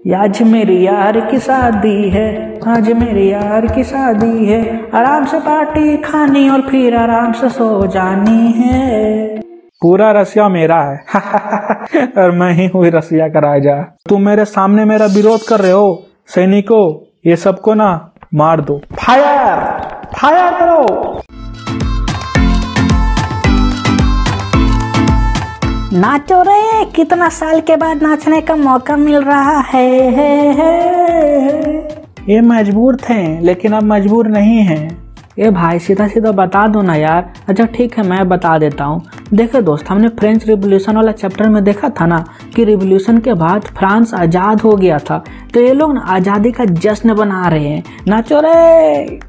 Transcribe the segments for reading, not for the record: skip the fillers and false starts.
आज मेरी यार की शादी है, आज मेरी यार की शादी है, आराम से पार्टी खानी और फिर आराम से सो जानी है। पूरा रसिया मेरा है और मैं ही हुई रसिया का राजा। तुम मेरे सामने मेरा विरोध कर रहे हो सैनिकों, ये सबको ना मार दो। फायर फायर करो। नाचो रे, कितना साल के बाद नाचने का मौका मिल रहा है। ये मजबूर थे लेकिन अब मजबूर नहीं हैं। ये भाई सीधा सीधा बता दो ना यार। अच्छा ठीक है, मैं बता देता हूँ। देखो दोस्त, हमने फ्रेंच रिवॉल्यूशन वाला चैप्टर में देखा था ना कि रिवॉल्यूशन के बाद फ्रांस आज़ाद हो गया था, तो ये लोग ना आज़ादी का जश्न बना रहे हैं। नाचो रे।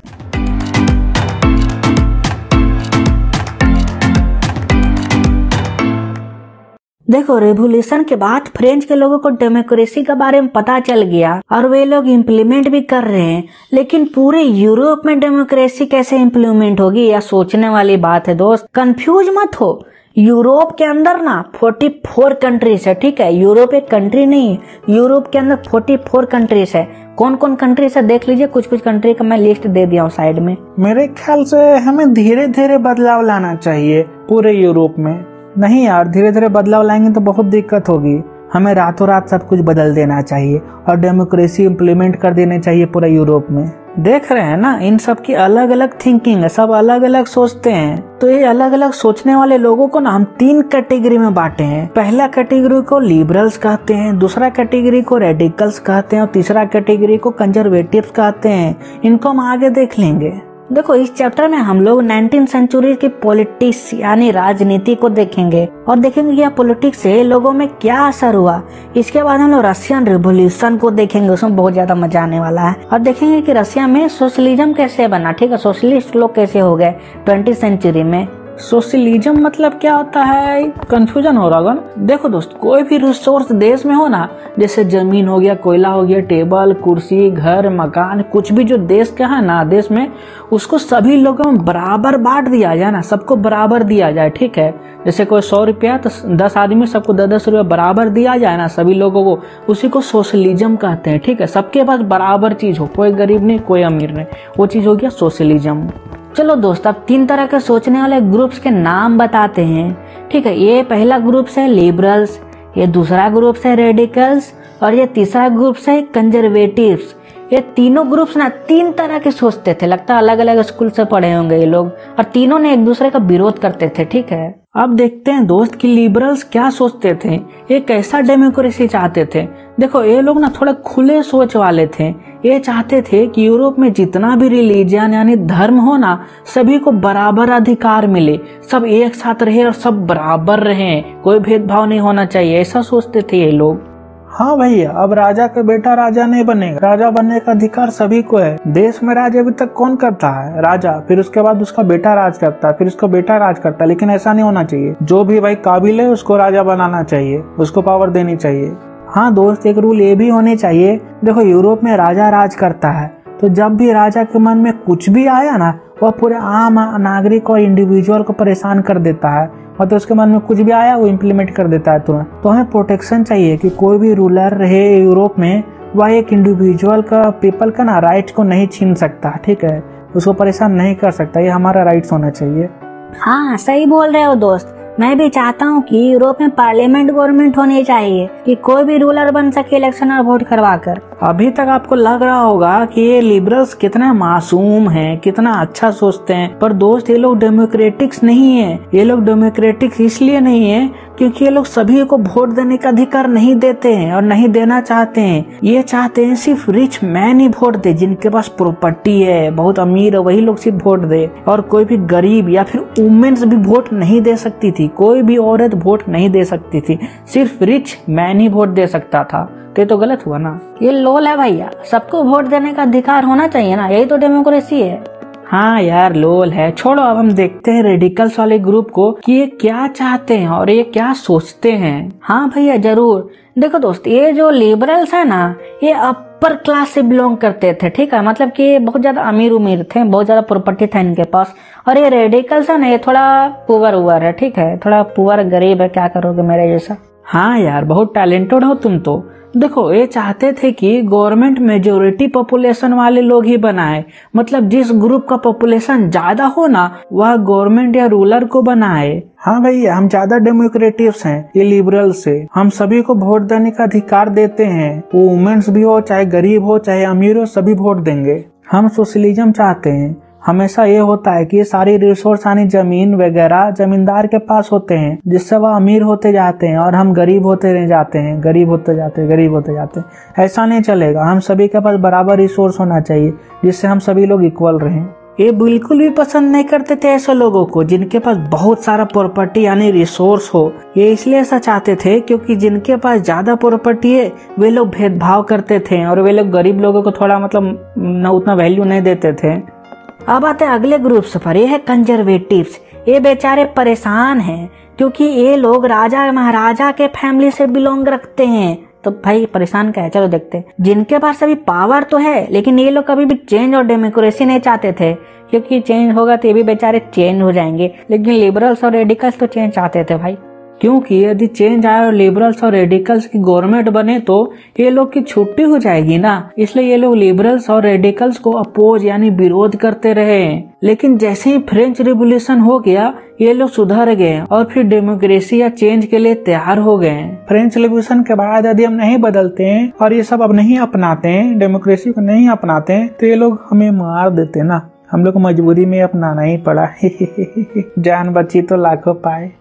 देखो, रेवोल्यूशन के बाद फ्रेंच के लोगों को डेमोक्रेसी के बारे में पता चल गया और वे लोग इम्प्लीमेंट भी कर रहे हैं, लेकिन पूरे यूरोप में डेमोक्रेसी कैसे इम्प्लीमेंट होगी, यह सोचने वाली बात है दोस्त। कंफ्यूज मत हो, यूरोप के अंदर ना 44 कंट्रीज है, ठीक है। यूरोप एक कंट्री नहीं है, यूरोप के अंदर 44 कंट्रीज है। कौन कौन कंट्रीज है देख लीजिए, कुछ कुछ कंट्री का मैं लिस्ट दे दिया हूँ साइड में। मेरे ख्याल से हमें धीरे धीरे बदलाव लाना चाहिए पूरे यूरोप में। नहीं यार, धीरे धीरे बदलाव लाएंगे तो बहुत दिक्कत होगी। हमें रातों रात सब कुछ बदल देना चाहिए और डेमोक्रेसी इम्प्लीमेंट कर देनी चाहिए पूरा यूरोप में। देख रहे हैं ना, इन सब की अलग अलग थिंकिंग है, सब अलग अलग सोचते हैं। तो ये अलग अलग सोचने वाले लोगों को ना हम 3 कैटेगरी में बांटे हैं। पहला कैटेगरी को लिबरल्स कहते हैं, दूसरा कैटेगरी को रेडिकल्स कहते हैं और तीसरा कैटेगरी को कंजर्वेटिव्स कहते हैं। इनको हम आगे देख लेंगे। देखो, इस चैप्टर में हम लोग 19th सेंचुरी की पॉलिटिक्स यानी राजनीति को देखेंगे और देखेंगे कि पॉलिटिक्स से लोगों में क्या असर हुआ। इसके बाद हम लोग रशियन रिवॉल्यूशन को देखेंगे, उसमें बहुत ज्यादा मजा आने वाला है। और देखेंगे कि रशिया में सोशलिज्म कैसे बना, ठीक है, सोशलिस्ट लोग कैसे हो गए 20th सेंचुरी में। सोशलिज्म मतलब क्या होता है, कंफ्यूजन हो रहा होगा ना। देखो दोस्त, कोई भी रिसोर्स देश में हो ना, जैसे जमीन हो गया, कोयला हो गया, टेबल कुर्सी, घर मकान, कुछ भी जो देश का है ना देश में, उसको सभी लोगों में बराबर बांट दिया जाए ना, सबको बराबर दिया जाए, ठीक है। जैसे कोई 100 रुपया तो 10 आदमी सबको 10-10 रुपया बराबर दिया जाए ना सभी लोगों को, उसी को सोशलिज्म कहते हैं, ठीक है। सबके पास बराबर चीज हो, कोई गरीब नहीं कोई अमीर नहीं, वो चीज हो गया सोशलिज्म। चलो दोस्त, अब 3 तरह के सोचने वाले ग्रुप्स के नाम बताते हैं, ठीक है। ये पहला ग्रुप है लिबरल्स, ये दूसरा ग्रुप है रेडिकल्स और ये तीसरा ग्रुप है कंजर्वेटिव्स। ये तीनों ग्रुप्स ना 3 तरह के सोचते थे, लगता है अलग अलग स्कूल से पढ़े होंगे ये लोग, और तीनों ने एक दूसरे का विरोध करते थे, ठीक है। अब देखते हैं दोस्त कि लिबरल्स क्या सोचते थे, ये कैसा डेमोक्रेसी चाहते थे। देखो, ये लोग ना थोड़े खुले सोच वाले थे। ये चाहते थे कि यूरोप में जितना भी रिलीजन यानी धर्म हो ना, सभी को बराबर अधिकार मिले, सब एक साथ रहे और सब बराबर रहे, कोई भेदभाव नहीं होना चाहिए, ऐसा सोचते थे ये लोग। हाँ भैया, अब राजा का बेटा राजा नहीं बनेगा, राजा बनने का अधिकार सभी को है। देश में राज अभी तक कौन करता है, राजा, फिर उसके बाद उसका बेटा राज करता है, फिर उसका बेटा राज करता है, लेकिन ऐसा नहीं होना चाहिए। जो भी भाई काबिल है उसको राजा बनाना चाहिए, उसको पावर देनी चाहिए। हाँ दोस्त, एक रूल ये भी होने चाहिए। देखो, यूरोप में राजा राज करता है, तो जब भी राजा के मन में कुछ भी आया ना, वह पूरे आम नागरिक और इंडिविजुअल को परेशान कर देता है, और तो उसके मन में कुछ भी आया वो इम्प्लीमेंट कर देता है तुरंत। तो हमें प्रोटेक्शन चाहिए कि कोई भी रूलर रहे यूरोप में, वह एक इंडिविजुअल का, पीपल का ना राइट को नहीं छीन सकता, ठीक है, उसको परेशान नहीं कर सकता। ये हमारा राइट्स होना चाहिए। हाँ सही बोल रहे हो दोस्त, मैं भी चाहता हूँ कि यूरोप में पार्लियामेंट गवर्नमेंट होनी चाहिए कि कोई भी रूलर बन सके इलेक्शन और वोट करवा कर। अभी तक आपको लग रहा होगा कि ये लिबरल्स कितना मासूम हैं, कितना अच्छा सोचते हैं, पर दोस्त ये लोग डेमोक्रेटिक्स नहीं है। ये लोग डेमोक्रेटिक्स इसलिए नहीं है क्योंकि ये लोग सभी को वोट देने का अधिकार नहीं देते हैं और नहीं देना चाहते हैं। ये चाहते हैं सिर्फ रिच मैन ही वोट दे, जिनके पास प्रॉपर्टी है, बहुत अमीर है, वही लोग सिर्फ वोट दे, और कोई भी गरीब या फिर वुमेन्स भी वोट नहीं दे सकती थी, कोई भी औरत वोट नहीं दे सकती थी, सिर्फ रिच मैन ही वोट दे सकता था। तो गलत हुआ ना, ये लोल है भैया, सबको वोट देने का अधिकार होना चाहिए ना, यही तो डेमोक्रेसी है। हाँ यार, लोल है, छोड़ो। अब हम देखते हैं रेडिकल्स वाले ग्रुप को कि ये क्या चाहते हैं और ये क्या सोचते हैं। हाँ भैया जरूर। देखो दोस्त, ये जो लिबरल्स है ना, ये अपर क्लास से बिलोंग करते थे, ठीक है, मतलब कि बहुत ज्यादा अमीर उमीर थे, बहुत ज्यादा प्रॉपर्टी था इनके पास। और ये रेडिकल्स है ना, ये थोड़ा पुअर है, ठीक है, थोड़ा पुअर गरीब है, क्या करोगे मेरे जैसा। हाँ यार, बहुत टैलेंटेड हो तुम तो। देखो ये चाहते थे कि गवर्नमेंट मेजोरिटी पॉपुलेशन वाले लोग ही बनाए, मतलब जिस ग्रुप का पॉपुलेशन ज्यादा हो ना वह गवर्नमेंट या रूलर को बनाए। हाँ भाई, हम ज्यादा डेमोक्रेटिव्स हैं, ये लिबरल्स है। हम सभी को वोट देने का अधिकार देते हैं, वो वुमेन्स भी हो, चाहे गरीब हो, चाहे अमीर हो, सभी वोट देंगे। हम सोशलिज्म चाहते हैं। हमेशा ये होता है कि ये सारी रिसोर्स यानी जमीन वगैरह जमींदार के पास होते हैं, जिससे वह अमीर होते जाते हैं और हम गरीब होते जाते हैं, गरीब होते जाते हैं। ऐसा नहीं चलेगा। हम सभी के पास बराबर रिसोर्स होना चाहिए, जिससे हम सभी लोग इक्वल रहें। ये बिल्कुल भी पसंद नहीं करते थे ऐसे लोगों को जिनके पास बहुत सारा प्रॉपर्टी यानी रिसोर्स हो। ये इसलिए ऐसा चाहते थे क्योंकि जिनके पास ज्यादा प्रॉपर्टी है वे लोग भेदभाव करते थे और वे लोग गरीब लोगों को थोड़ा मतलब न उतना वैल्यू नहीं देते थे। अब आते अगले ग्रुप पर, ये है कंजर्वेटिव्स। ये बेचारे परेशान हैं क्योंकि ये लोग राजा महाराजा के फैमिली से बिलोंग रखते हैं। तो भाई परेशान क्या है, चलो देखते हैं। जिनके पास अभी पावर तो है लेकिन ये लोग कभी भी चेंज और डेमोक्रेसी नहीं चाहते थे, क्योंकि चेंज होगा तो ये भी बेचारे चेंज हो जाएंगे। लेकिन लिबरल्स और रेडिकल्स तो चेंज चाहते थे भाई, क्योंकि यदि चेंज आए और लिबरल्स और रेडिकल्स की गवर्नमेंट बने तो ये लोग की छुट्टी हो जाएगी ना। इसलिए ये लोग लिबरल्स और रेडिकल्स को अपोज यानी विरोध करते रहे। लेकिन जैसे ही फ्रेंच रिवॉल्यूशन हो गया ये लोग सुधर गए और फिर डेमोक्रेसी या चेंज के लिए तैयार हो गए। फ्रेंच रिवॉल्यूशन के बाद यदि हम नहीं बदलते हैं और ये सब अब नहीं अपनाते हैं, डेमोक्रेसी को नहीं अपनाते हैं, तो ये लोग हमें मार देते ना। हम लोग को मजबूरी में अपनाना ही पड़ा। जान बची तो लाखों पाए।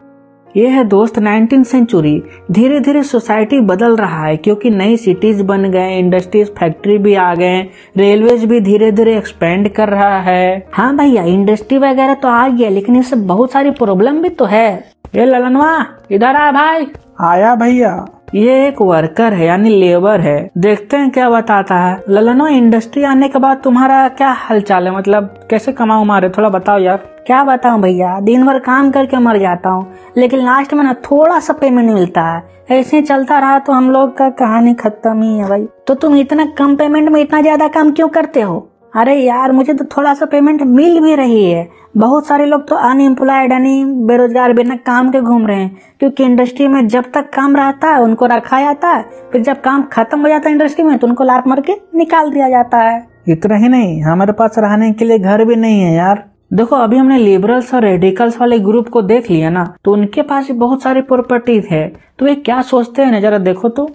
ये है दोस्त 19th सेंचुरी। धीरे धीरे सोसाइटी बदल रहा है क्योंकि नई सिटीज बन गए, इंडस्ट्रीज फैक्ट्री भी आ गए, रेलवेज भी धीरे धीरे एक्सपेंड कर रहा है। हाँ भैया, इंडस्ट्री वगैरह तो आ गया लेकिन इससे बहुत सारी प्रॉब्लम भी तो है। ये ललनवा इधर आ भाई। आया भैया। ये एक वर्कर है यानी लेबर है, देखते हैं क्या बताता है। ललनवा, इंडस्ट्री आने के बाद तुम्हारा क्या हालचाल है, मतलब कैसे कमाओ मारे, थोड़ा बताओ यार। क्या बताऊं भैया, दिन भर काम करके मर जाता हूँ लेकिन लास्ट में ना थोड़ा सा पेमेंट मिलता है। ऐसे चलता रहा तो हम लोग का कहानी खत्म ही है भाई। तो तुम इतना कम पेमेंट में इतना ज्यादा काम क्यों करते हो? अरे यार, मुझे तो थोड़ा सा पेमेंट मिल भी रही है। बहुत सारे लोग तो अनएम्प्लॉयड यानी बेरोजगार बिना काम के घूम रहे हैं, क्योंकि इंडस्ट्री में जब तक काम रहता है उनको रखा जाता है, फिर जब काम खत्म हो जाता है इंडस्ट्री में तो उनको लात मार के निकाल दिया जाता है। इतना ही नहीं, हमारे पास रहने के लिए घर भी नहीं है यार। देखो अभी हमने लिबरल्स और रेडिकल्स वाले ग्रुप को देख लिया ना, तो उनके पास बहुत सारी प्रॉपर्टीज है, तो ये क्या सोचते हैं जरा देखो तो।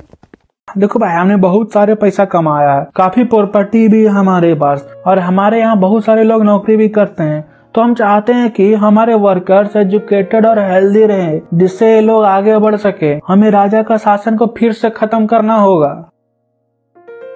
देखो भाई, हमने बहुत सारे पैसा कमाया है, काफी प्रॉपर्टी भी है हमारे पास, और हमारे यहाँ बहुत सारे लोग नौकरी भी करते हैं। तो हम चाहते हैं कि हमारे वर्कर्स एजुकेटेड और हेल्दी रहें, जिससे ये लोग आगे बढ़ सके। हमें राजा का शासन को फिर से खत्म करना होगा।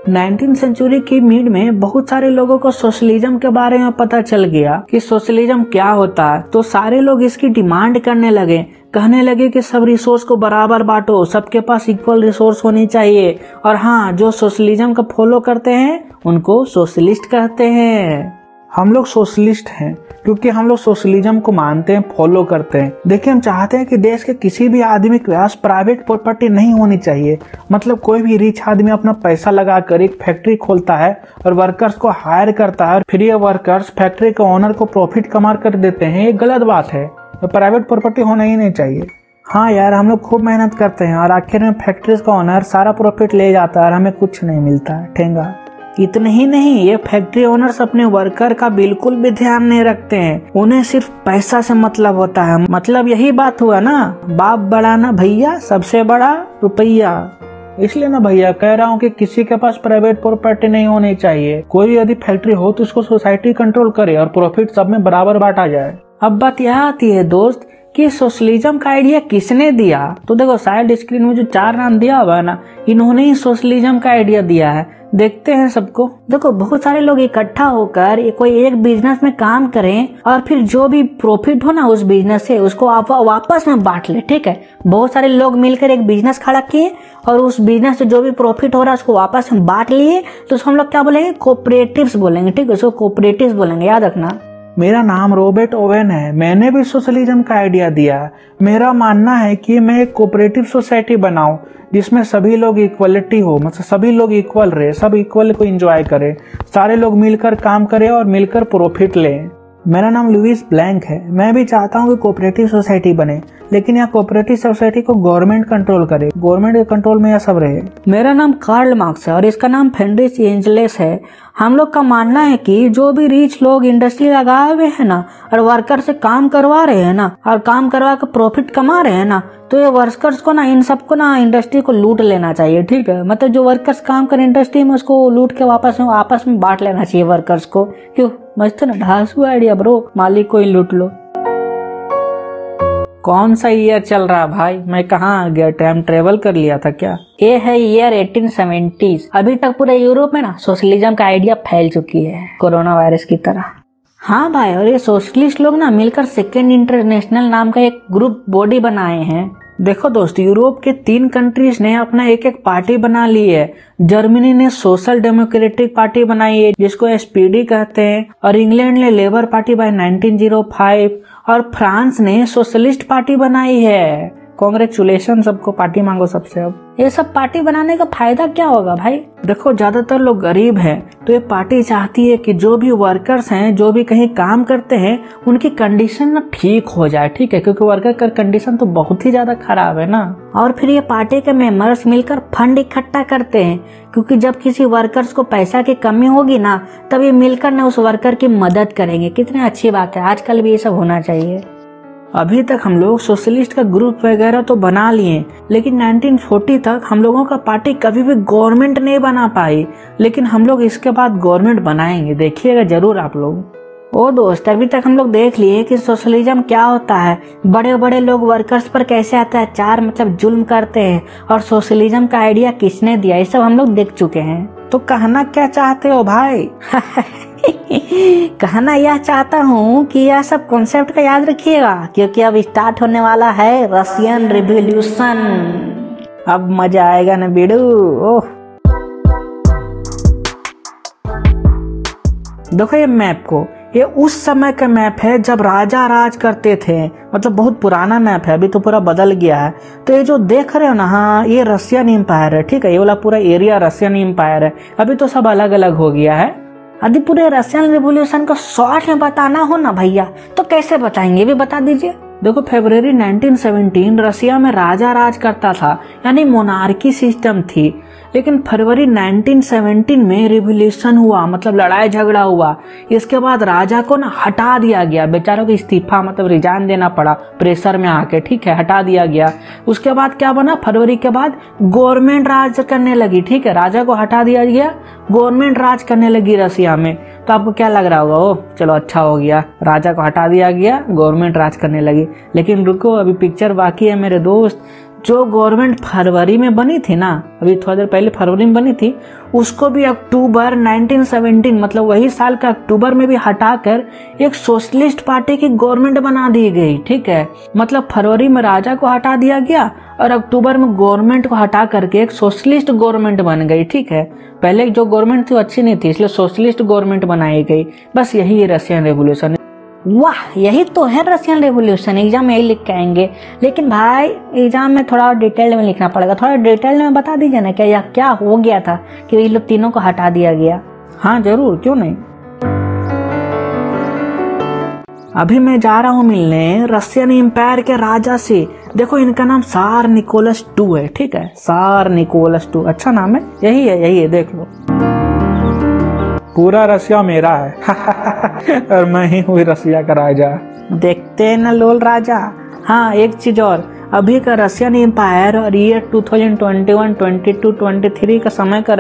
19th सेंचुरी की मिड में बहुत सारे लोगों को सोशलिज्म के बारे में पता चल गया कि सोशलिज्म क्या होता है, तो सारे लोग इसकी डिमांड करने लगे, कहने लगे कि सब रिसोर्स को बराबर बांटो, सबके पास इक्वल रिसोर्स होनी चाहिए। और हाँ, जो सोशलिज्म का फॉलो करते हैं उनको सोशलिस्ट कहते हैं। हम लोग सोशलिस्ट हैं क्योंकि हम लोग सोशलिज्म को मानते हैं, फॉलो करते हैं। देखिए, हम चाहते हैं कि देश के किसी भी आदमी के पास प्राइवेट प्रॉपर्टी नहीं होनी चाहिए। मतलब कोई भी रिच आदमी अपना पैसा लगाकर एक फैक्ट्री खोलता है और वर्कर्स को हायर करता है, फिर ये वर्कर्स फैक्ट्री के ओनर को प्रॉफिट कमा कर देते हैं। ये गलत बात है, तो प्राइवेट प्रॉपर्टी होना ही नहीं चाहिए। हाँ यार, हम लोग खूब मेहनत करते हैं और आखिर में फैक्ट्रीज का ओनर सारा प्रॉफिट ले जाता है और हमें कुछ नहीं मिलता है, ठेंगा। इतना ही नहीं, ये फैक्ट्री ओनर्स अपने वर्कर का बिल्कुल भी ध्यान नहीं रखते हैं, उन्हें सिर्फ पैसा से मतलब होता है। मतलब यही बात हुआ ना, बाप बड़ा ना भैया, सबसे बड़ा रुपया। इसलिए ना भैया कह रहा हूँ कि किसी के पास प्राइवेट प्रॉपर्टी नहीं होनी चाहिए। कोई यदि फैक्ट्री हो तो उसको सोसाइटी कंट्रोल करे और प्रॉफिट सब में बराबर बांटा जाए। अब बात यहाँ आती है दोस्त कि सोशलिज्म का आइडिया किसने दिया। तो देखो साइड स्क्रीन में जो 4 नाम दिया हुआ है ना, इन्होंने ही सोशलिज्म का आइडिया दिया है। देखते हैं सबको। देखो, बहुत सारे लोग इकट्ठा होकर कोई एक बिजनेस में काम करें और फिर जो भी प्रॉफिट हो ना उस बिजनेस से उसको आप वापस में बांट ले। ठीक है, बहुत सारे लोग मिलकर एक बिजनेस खड़ा किए और उस बिजनेस से जो भी प्रॉफिट हो रहा है उसको वापस में बांट लिए, तो उसको हम लोग क्या बोलेंगे? कोऑपरेटिव्स बोलेंगे। ठीक है, उसको कोऑपरेटिव्स बोलेंगे, याद रखना। मेरा नाम रॉबर्ट ओवेन है, मैंने भी सोशलिज्म का आइडिया दिया है। मेरा मानना है कि मैं एक कोऑपरेटिव सोसाइटी बनाऊं जिसमें सभी लोग इक्वलिटी हो, मतलब सभी लोग इक्वल रहे, सब इक्वल को एंजॉय करें, सारे लोग मिलकर काम करें और मिलकर प्रॉफिट लें। मेरा नाम लुइस ब्लैंक है। मैं भी चाहता हूँ कि कोऑपरेटिव सोसाइटी बने लेकिन यहाँ कोऑपरेटिव सोसाइटी को गवर्नमेंट कंट्रोल करे, गवर्नमेंट के कंट्रोल में यह सब रहे। मेरा नाम कार्ल मार्क्स है और इसका नाम फ्रेडरिक एंजल्स है। हम लोग का मानना है कि जो भी रिच लोग इंडस्ट्री लगाए हुए है ना और वर्कर से काम करवा रहे हैं ना और काम करवा कर प्रॉफिट कमा रहे हैं ना, तो ये वर्कर्स को ना, इन सबको ना इंडस्ट्री को लूट लेना चाहिए, ठीक है। मतलब जो वर्कर्स काम करें इंडस्ट्री में उसको लूट के वापस में आपस में बांट लेना चाहिए वर्कर्स को। क्यों, मस्त ना, ढांसू आइडिया ब्रो, मालिक को ही लूट लो। कौन सा ईयर चल रहा भाई? मैं कहाँ आ गया? टाइम ट्रेवल कर लिया था क्या? ये है ईयर 1870। अभी तक पूरे यूरोप में ना सोशलिज्म का आइडिया फैल चुकी है, कोरोना वायरस की तरह। हाँ भाई, और ये सोशलिस्ट लोग ना मिलकर सेकेंड इंटरनेशनल नाम का एक ग्रुप बॉडी बनाए हैं। देखो दोस्त, यूरोप के 3 कंट्रीज ने अपना एक एक पार्टी बना ली है। जर्मनी ने सोशल डेमोक्रेटिक पार्टी बनाई है जिसको SPD कहते हैं, और इंग्लैंड ने लेबर पार्टी बाय 1905, और फ्रांस ने सोशलिस्ट पार्टी बनाई है। कांग्रेचुलेशन सबको, पार्टी मांगो सबसे। अब ये सब पार्टी बनाने का फायदा क्या होगा भाई? देखो, ज्यादातर लोग गरीब हैं, तो ये पार्टी चाहती है कि जो भी वर्कर्स हैं, जो भी कहीं काम करते हैं, उनकी कंडीशन ना ठीक हो जाए, ठीक है, क्योंकि वर्कर का कंडीशन तो बहुत ही ज्यादा खराब है ना। और फिर ये पार्टी के मेंबर्स मिलकर फंड इकट्ठा करते हैं, क्योंकि जब किसी वर्कर्स को पैसा की कमी होगी ना, तब ये मिलकर ना उस वर्कर की मदद करेंगे। कितनी अच्छी बात है, आजकल भी ये सब होना चाहिए। अभी तक हम लोग सोशलिस्ट का ग्रुप वगैरह तो बना लिए, लेकिन 1940 तक हम लोगों का पार्टी कभी भी गवर्नमेंट नहीं बना पाई। लेकिन हम लोग इसके बाद गवर्नमेंट बनाएंगे, देखिएगा जरूर आप लोग। ओ दोस्त, अभी तक हम लोग देख लिए कि सोशलिज्म क्या होता है, बड़े बड़े लोग वर्कर्स पर कैसे अत्याचार मतलब जुल्म करते हैं, और सोशलिज्म का आइडिया किसने दिया, ये सब हम लोग देख चुके हैं। तो कहना क्या चाहते हो भाई? कहना यह चाहता हूँ कि यह सब कॉन्सेप्ट का याद रखिएगा, क्योंकि अब स्टार्ट होने वाला है रशियन रिवॉल्यूशन। अब मजा आएगा ना बेडू। ओह, देखो ये मैप को, ये उस समय का मैप है जब राजा राज करते थे, मतलब बहुत पुराना मैप है, अभी तो पूरा बदल गया है। तो ये जो देख रहे हो ना, हाँ, ये रशियन एम्पायर है, ठीक है, ये वाला पूरा एरिया रशियन एम्पायर है। अभी तो सब अलग अलग हो गया है। यदि पूरे रशियन रिवॉल्यूशन को शॉर्ट में बताना हो ना भैया, तो कैसे बताएंगे, भी बता दीजिए। देखो, फरवरी 1917 रशिया में राजा राज करता था, यानी मोनार्की सिस्टम थी। लेकिन फरवरी 1917 में रिवॉल्यूशन हुआ, मतलब लड़ाई झगड़ा हुआ। इसके बाद राजा को ना हटा दिया गया, बेचारों को इस्तीफा मतलब रिजाइन देना पड़ा प्रेशर में आके, ठीक है, हटा दिया गया। उसके बाद क्या बना, फरवरी के बाद गवर्नमेंट राज करने लगी, ठीक है, राजा को हटा दिया गया, गवर्नमेंट राज करने लगी रशिया में। तो आपको क्या लग रहा होगा, ओह चलो अच्छा हो गया, राजा को हटा दिया गया, गवर्नमेंट राज करने लगी। लेकिन रुको, अभी पिक्चर बाकी है मेरे दोस्त। जो गवर्नमेंट फरवरी में बनी थी ना, अभी थोड़ा देर पहले फरवरी में बनी थी, उसको भी अक्टूबर 1917 मतलब वही साल का अक्टूबर में भी हटाकर एक सोशलिस्ट पार्टी की गवर्नमेंट बना दी गई, ठीक है। मतलब फरवरी में राजा को हटा दिया गया और अक्टूबर में गवर्नमेंट को हटा करके एक सोशलिस्ट गवर्नमेंट बन गई, ठीक है। पहले जो गवर्नमेंट थी वो अच्छी नहीं थी, इसलिए सोशलिस्ट गवर्नमेंट बनाई गई। बस यही है रशियन रेवोल्यूशन। वाह, यही तो है रशियन रेवोल्यूशन। एग्जाम में यही लिख के आएंगे, लेकिन भाई एग्जाम में थोड़ा और डिटेल में लिखना पड़ेगा। थोड़ा डिटेल में बता दीजिए ना, क्या यह क्या हो गया था कि ये लोग तीनों को हटा दिया गया। हाँ जरूर, क्यों नहीं। अभी मैं जा रहा हूँ मिलने रशियन एम्पायर के राजा से। देखो, इनका नाम सार निकोलस II है, ठीक है, सार निकोलस II, अच्छा नाम है, यही है, देख लो। पूरा रशिया मेरा है और मैं ही हूँ रशिया का राजा। देखते हैं ना लोल राजा। हाँ, एक चीज और, अभी का रशियन एम्पायर और ईयर 2021, 22, 23 का समय का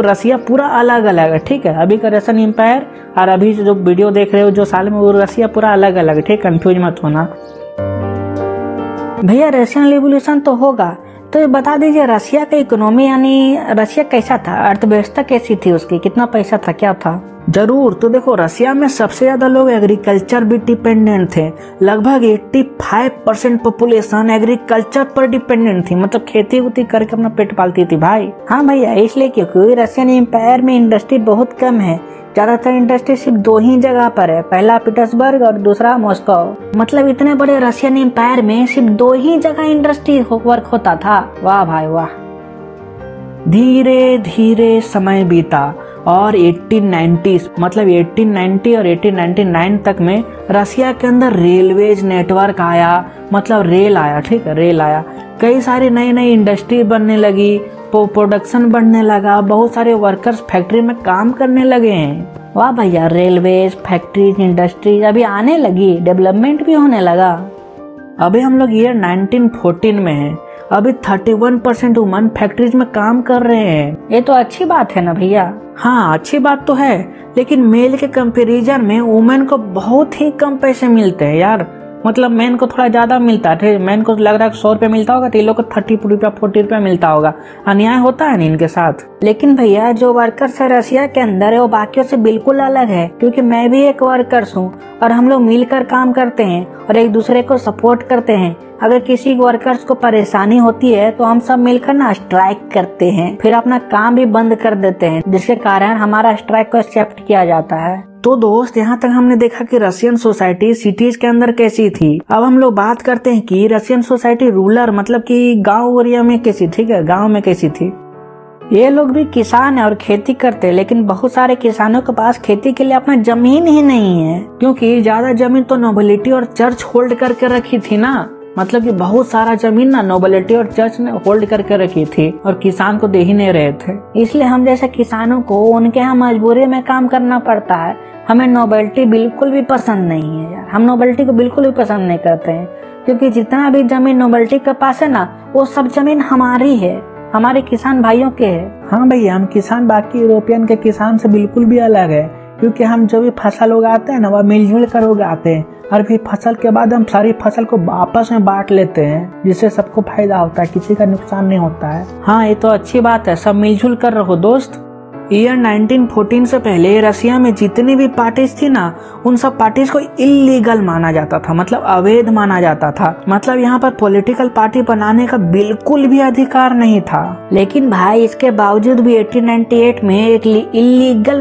रशिया पूरा अलग अलग है, ठीक है। अभी का रशियन एम्पायर और अभी जो वीडियो देख रहे हो जो साल में, वो रशिया पूरा अलग अलग है, ठीक, कंफ्यूज मत होना भैया। रशियन रिवॉल्यूशन तो होगा, तो ये बता दीजिए रशिया का इकोनॉमी यानी रशिया कैसा था, अर्थव्यवस्था कैसी थी उसकी, कितना पैसा था, क्या था? जरूर। तो देखो, रशिया में सबसे ज्यादा लोग एग्रीकल्चर भी डिपेंडेंट थे। लगभग 85% पॉपुलेशन एग्रीकल्चर पर डिपेंडेंट थी, मतलब खेती उती करके अपना पेट पालती थी भाई। हाँ भैया, इसलिए क्योंकि रशियन एम्पायर में इंडस्ट्री बहुत कम है। ज्यादातर इंडस्ट्री सिर्फ 2 ही जगह पर है, पहला पीटर्सबर्ग और दूसरा मॉस्को। मतलब इतने बड़े रशियन एम्पायर में सिर्फ 2 ही जगह इंडस्ट्री वर्क होता था। वाह भाई वाह। धीरे धीरे समय बीता और 1890 मतलब 1890 और 1899 तक में रशिया के अंदर रेलवेज नेटवर्क आया। मतलब रेल आया, ठीक है, रेल आया, कई सारी नई नई इंडस्ट्री बनने लगी, प्रोडक्शन बढ़ने लगा, बहुत सारे वर्कर्स फैक्ट्री में काम करने लगे हैं। वाह भैया, रेलवेज, फैक्ट्रीज, इंडस्ट्रीज अभी आने लगी, डेवलपमेंट भी होने लगा। अभी हम लोग ईयर 1914 में हैं, अभी 31% वुमन फैक्ट्रीज में काम कर रहे हैं। ये तो अच्छी बात है ना भैया। हाँ, अच्छी बात तो है, लेकिन मेल के कंपैरिजन में वुमेन को बहुत ही कम पैसे मिलते हैं यार। मतलब मैन को थोड़ा ज्यादा मिलता है, मैन को लग रहा है 100 रुपया मिलता होगा, तो ये लोग को 30 रुपया 40 रुपया मिलता होगा। अन्याय होता है ना इनके साथ। लेकिन भैया जो वर्कर्स है रसिया के अंदर है वो बाकियों से बिल्कुल अलग है, क्योंकि मैं भी एक वर्कर्स हूँ और हम लोग मिलकर काम करते हैं और एक दूसरे को सपोर्ट करते हैं। अगर किसी वर्कर्स को परेशानी होती है तो हम सब मिलकर ना स्ट्राइक करते हैं, फिर अपना काम भी बंद कर देते हैं, जिसके कारण हमारा स्ट्राइक को एक्सेप्ट किया जाता है। तो दोस्त, यहाँ तक हमने देखा कि रशियन सोसाइटी सिटीज के अंदर कैसी थी। अब हम लोग बात करते हैं कि रशियन सोसाइटी रूरल मतलब कि गांव एरिया में कैसी, ठीक है, गांव में कैसी थी। ये लोग भी किसान है और खेती करते हैं, लेकिन बहुत सारे किसानों के पास खेती के लिए अपना जमीन ही नहीं है, क्योंकि ज्यादा जमीन तो नोबिलिटी और चर्च होल्ड करके रखी थी ना। मतलब कि बहुत सारा जमीन ना नोबिलिटी और चर्च ने होल्ड करके रखी थी और किसान को दे ही नहीं रहे थे। इसलिए हम जैसे किसानों को उनके यहाँ मजबूरी में काम करना पड़ता है। हमें नोबेलिटी बिल्कुल भी पसंद नहीं है यार, हम नोबेलिटी को बिल्कुल भी पसंद नहीं करते हैं, क्योंकि जितना भी जमीन नोबेलिटी के पास है ना, वो सब जमीन हमारी है, हमारे किसान भाइयों के है। हाँ भैया, हम किसान बाकी यूरोपियन के किसान से बिल्कुल भी अलग है, क्योंकि हम जो भी फसल उगाते हैं ना वह मिलजुल कर उगाते हैं, और फिर फसल के बाद हम सारी फसल को आपस में बांट लेते हैं, जिससे सबको फायदा होता है, किसी का नुकसान नहीं होता है। हाँ, ये तो अच्छी बात है, सब मिलजुल कर रहो दोस्त। ईयर 1914 से पहले रसिया में जितनी भी पार्टीज थी ना, उन सब पार्टीज को इलीगल माना जाता था, मतलब अवैध माना जाता था। मतलब यहाँ पर पॉलिटिकल पार्टी बनाने का बिल्कुल भी अधिकार नहीं था। लेकिन भाई इसके बावजूद भी 1898 में एक इलीगल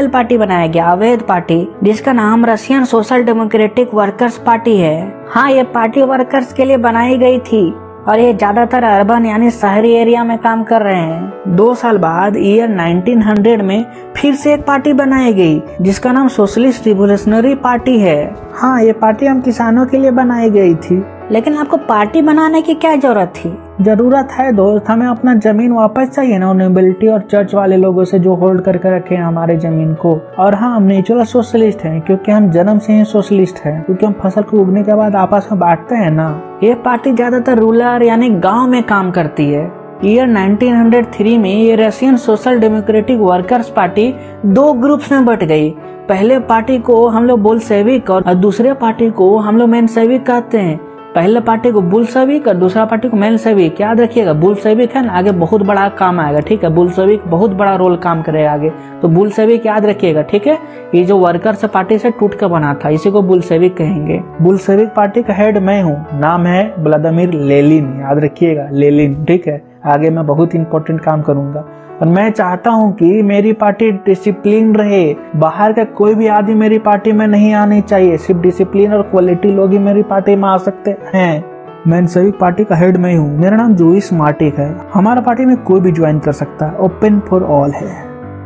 पार्टी बनाया गया, अवैध पार्टी, जिसका नाम Russian social democratic workers party है। हाँ, ये पार्टी वर्कर्स के लिए बनाई गई थी और ये ज्यादातर अर्बन यानी शहरी एरिया में काम कर रहे हैं। 2 साल बाद ईयर 1900 में फिर से एक पार्टी बनाई गई, जिसका नाम सोशलिस्ट रिवोल्यूशनरी पार्टी है। हाँ, ये पार्टी हम किसानों के लिए बनाई गई थी। लेकिन आपको पार्टी बनाने की क्या जरूरत थी? जरूरत है दोस्त, हमें अपना जमीन वापस चाहिए ना, नोबिलिटी और चर्च वाले लोगों से जो होल्ड करके रखे हैं हमारे जमीन को। और हाँ, हम नेचुरल सोशलिस्ट हैं, क्योंकि हम जन्म से ही सोशलिस्ट हैं, क्योंकि हम फसल को उगने के बाद आपस में बांटते हैं ना। ये पार्टी ज्यादातर रूरल यानी गाँव में काम करती है। ईयर 1903 में ये Russian social democratic workers party 2 groups में बट गई। पहले पार्टी को हम लोग बोल्शेविक और दूसरे पार्टी को हम लोग मेंशेविक कहते हैं। पहले पार्टी को बुल्शेविक और दूसरा पार्टी को मेंशेविक। याद रखिएगा, बुल्शेविक है ना, आगे बहुत बड़ा काम आएगा, ठीक है, बुल्शेविक बहुत बड़ा रोल काम करेगा आगे, तो बुल्शेविक याद रखिएगा, ठीक है। ये जो वर्कर्स पार्टी से टूट कर बना था, इसी को बुल्शेविक कहेंगे। बुल्शेविक पार्टी का हेड मैं हूँ, नाम है व्लादिमीर लेनिन, याद रखिएगा, लेनिन, ठीक है। आगे मैं बहुत इंपॉर्टेंट काम करूंगा और मैं चाहता हूं कि मेरी पार्टी डिसिप्लिन रहे। बाहर का कोई भी आदमी मेरी पार्टी में नहीं आनी चाहिए, सिर्फ डिसिप्लिन और क्वालिटी लोग ही मेरी पार्टी में आ सकते हैं। मेंशेविक पार्टी का हेड मैं हूँ, मेरा नाम जोइस मार्टिक है। हमारा पार्टी में कोई भी ज्वाइन कर सकता है, ओपन फॉर ऑल है।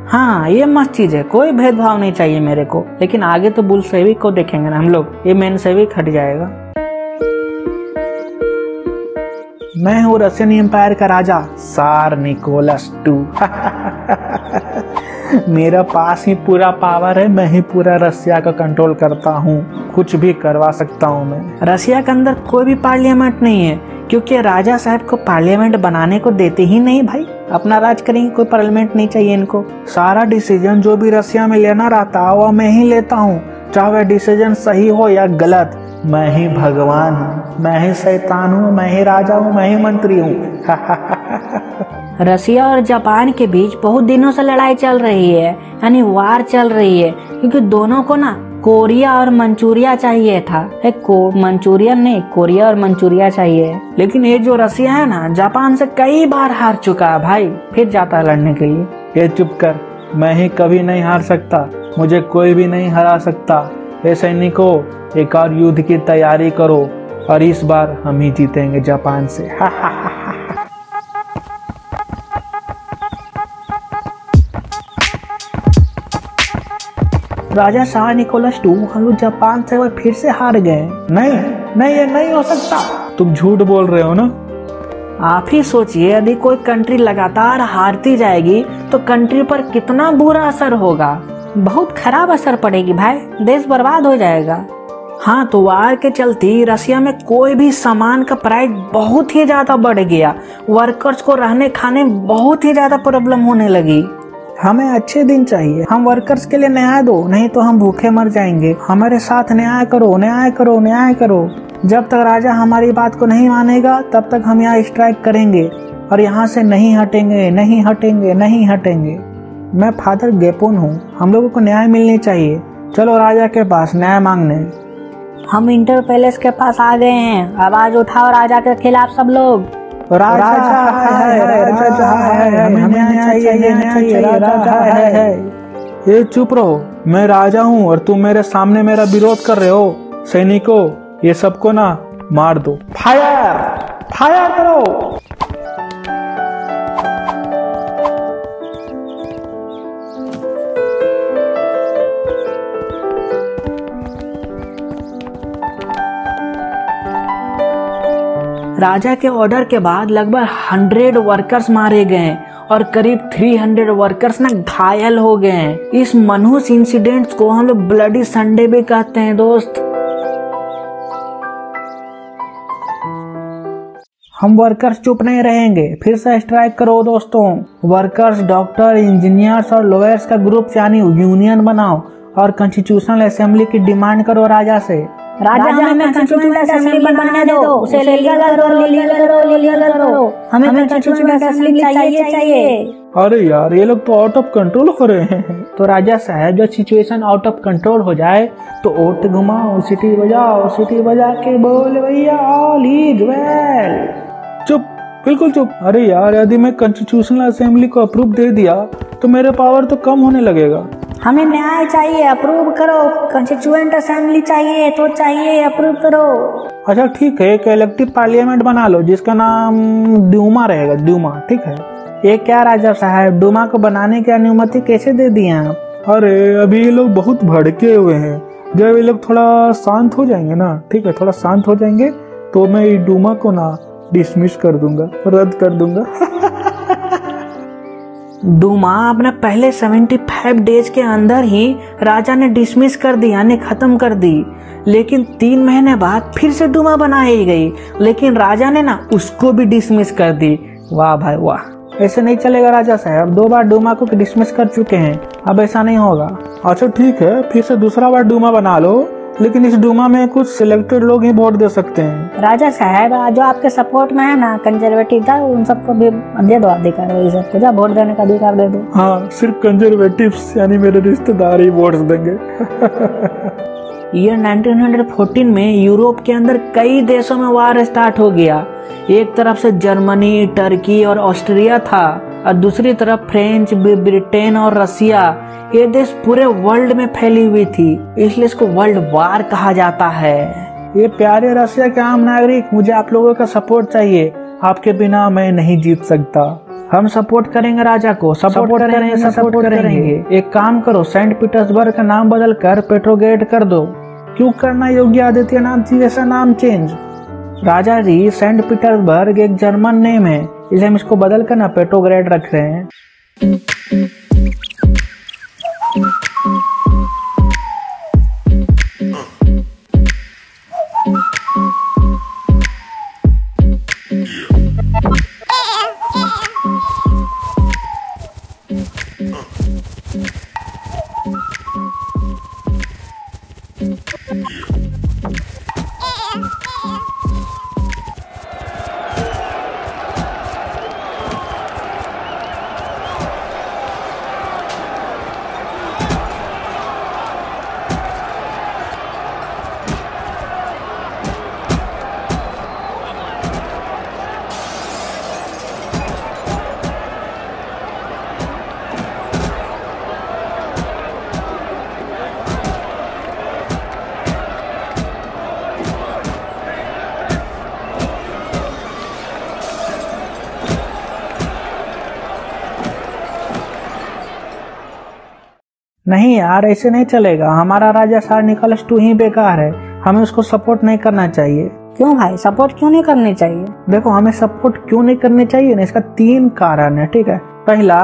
हाँ, ये मस्त चीज है, कोई भेदभाव नहीं चाहिए मेरे को। लेकिन आगे तो बुल्शेविक को देखेंगे ना हम लोग, ये मेंशेविक हट जाएगा। मैं हूँ रशियन एम्पायर का राजा सार निकोलस II। मेरा पास ही पूरा पावर है, मैं ही पूरा रशिया का कंट्रोल करता हूँ, कुछ भी करवा सकता हूँ मैं। रशिया के अंदर कोई भी पार्लियामेंट नहीं है, क्योंकि राजा साहब को पार्लियामेंट बनाने को देते ही नहीं भाई, अपना राज करेंगे, कोई पार्लियामेंट नहीं चाहिए इनको। सारा डिसीजन जो भी रशिया में लेना रहता है वो मैं ही लेता हूँ, चाहे वह डिसीजन सही हो या गलत। मैं ही भगवान हूँ, मैं ही शैतान हूँ, मैं ही राजा हूँ, मैं ही मंत्री हूँ। रसिया और जापान के बीच बहुत दिनों से लड़ाई चल रही है, यानी वार चल रही है, क्योंकि दोनों को ना कोरिया और मंचूरिया चाहिए था। मंचूरियन नहीं, कोरिया और मंचूरिया चाहिए। लेकिन ये जो रसिया है ना, जापान से कई बार हार चुका है भाई, फिर जाता है लड़ने के लिए। ये चुप कर, मैं ही कभी नहीं हार सकता, मुझे कोई भी नहीं हरा सकता। ये सैनिकों, एक और युद्ध की तैयारी करो और इस बार हम ही जीतेंगे जापान से। राजा शाह निकोलस II हम लोग जापान से फिर से हार गए। नहीं, नहीं ये नहीं हो सकता। तुम झूठ बोल रहे हो ना। आप ही सोचिए, यदि कोई कंट्री लगातार हारती जाएगी तो कंट्री पर कितना बुरा असर होगा। बहुत खराब असर पड़ेगी भाई, देश बर्बाद हो जाएगा। हाँ, तो वार के चलते रसिया में कोई भी सामान का प्राइस बहुत ही ज्यादा बढ़ गया। वर्कर्स को रहने खाने में बहुत ही ज्यादा प्रॉब्लम होने लगी। हमें अच्छे दिन चाहिए, हम वर्कर्स के लिए न्याय दो, नहीं तो हम भूखे मर जाएंगे। हमारे साथ न्याय करो, न्याय करो, न्याय करो। जब तक राजा हमारी बात को नहीं मानेगा तब तक हम यहाँ स्ट्राइक करेंगे और यहाँ से नहीं हटेंगे, नहीं हटेंगे, नहीं हटेंगे। मैं फादर गेपोन हूँ, हम लोगों को न्याय मिलनी चाहिए। चलो राजा के पास न्याय मांगने। हम इंटर पैलेस के पास आ गए हैं, आवाज उठाओ राजा के खिलाफ सब लोग। राजा है, हमें न्याय चाहिए, राजा है। ये चुप रहो, मैं राजा हूँ और तुम मेरे सामने मेरा विरोध कर रहे हो। सैनिकों, ये सबको ना मार दो। फायर, फायर करो। राजा के ऑर्डर के बाद लगभग 100 वर्कर्स मारे गए और करीब 300 वर्कर्स ना घायल हो गए। इस मनहूस इंसिडेंट्स को हम लोग ब्लडी संडे भी कहते हैं दोस्त। हम वर्कर्स चुप नहीं रहेंगे, फिर से स्ट्राइक करो दोस्तों। वर्कर्स, डॉक्टर, इंजीनियर्स और लॉयर्स का ग्रुप यानी यूनियन बनाओ और कॉन्स्टिट्यूशनल असेंबली की डिमांड करो राजा से। राजा हमें कॉन्स्टिट्यूशनल असेंबली बनाने दो, उसे लीगल करो, हमें कॉन्स्टिट्यूशनल असेंबली चाहिए। अरे यार, ये लोग तो आउट ऑफ कंट्रोल हो रहे हैं। तो राजा साहब, जब सिचुएशन आउट ऑफ कंट्रोल हो जाए तो ओट घुमाओ, सिटी बजाओ, सिटी बजा के बोल भैया ऑल इज वेल। चुप, बिल्कुल चुप। अरे यार, यदि मैं कॉन्स्टिट्यूशनल असेंबली को अप्रूव दे दिया तो मेरे पावर तो कम होने लगेगा। हमें न्याय चाहिए, अप्रूव करो। कॉन्स्टिट्यूएंट असेंबली चाहिए तो चाहिए, अप्रूव करो। अच्छा ठीक है, एक इलेक्टिव पार्लियामेंट बना लो जिसका नाम ड्यूमा रहेगा, ड्यूमा। ठीक है। ये क्या राजा साहब, ड्यूमा को बनाने की अनुमति कैसे दे दी आप? अरे अभी ये लोग बहुत भड़के हुए हैं। जब ये लोग थोड़ा शांत हो जाएंगे ना, ठीक है, थोड़ा शांत हो जाएंगे तो मैं ये ड्यूमा को ना डिसमिस कर दूंगा, रद्द कर दूंगा। डूमा अपने पहले 75 डेज के अंदर ही राजा ने डिसमिस कर दी, यानी खत्म कर दी। लेकिन 3 महीने बाद फिर से डूमा बनाई गई, लेकिन राजा ने ना उसको भी डिसमिस कर दी। वाह भाई वाह, ऐसे नहीं चलेगा राजा साहब। 2 बार डूमा को डिसमिस कर चुके हैं, अब ऐसा नहीं होगा। अच्छा ठीक है, फिर से दूसरा बार डूमा बना लो, लेकिन इस डूमा में कुछ सिलेक्टेड लोग ही वोट दे सकते हैं। राजा साहब, जो आपके सपोर्ट में है ना, कंजर्वेटिव था, उन सबको भी दे दो अधिकार, वही सबको जा वोट देने का अधिकार दे दो। हाँ, सिर्फ कंजर्वेटिव्स यानी मेरे रिश्तेदार ही वोट देंगे। ईयर 1914 में यूरोप के अंदर कई देशों में वार स्टार्ट हो गया। एक तरफ से जर्मनी, टर्की और ऑस्ट्रिया था और दूसरी तरफ फ्रेंच, ब्रिटेन और रसिया। ये देश पूरे वर्ल्ड में फैली हुई थी, इसलिए इसको वर्ल्ड वार कहा जाता है। ये प्यारे रसिया के आम नागरिक, मुझे आप लोगों का सपोर्ट चाहिए। आपके बिना मैं नहीं जीत सकता। हम सपोर्ट करेंगे राजा को, सपोर्ट करेंगे। एक काम करो, सेंट पीटर्सबर्ग का नाम बदल कर पेट्रोग्रेड कर दो। क्यों करना योगी आदित्यनाथ जी जैसा नाम चेंज? राजा जी, सेंट पीटर्सबर्ग एक जर्मन नेम है, इसलिए हम इसको बदल कर ना पेट्रोग्रेड रख रहे हैं। नहीं यार, ऐसे नहीं चलेगा। हमारा राजा सार निकोलस II ही बेकार है। हमें उसको सपोर्ट नहीं करना चाहिए। क्यों भाई, सपोर्ट क्यों नहीं करनी चाहिए? देखो हमें सपोर्ट क्यों नहीं करनी चाहिए ना, इसका 3 कारण है, ठीक है। पहला,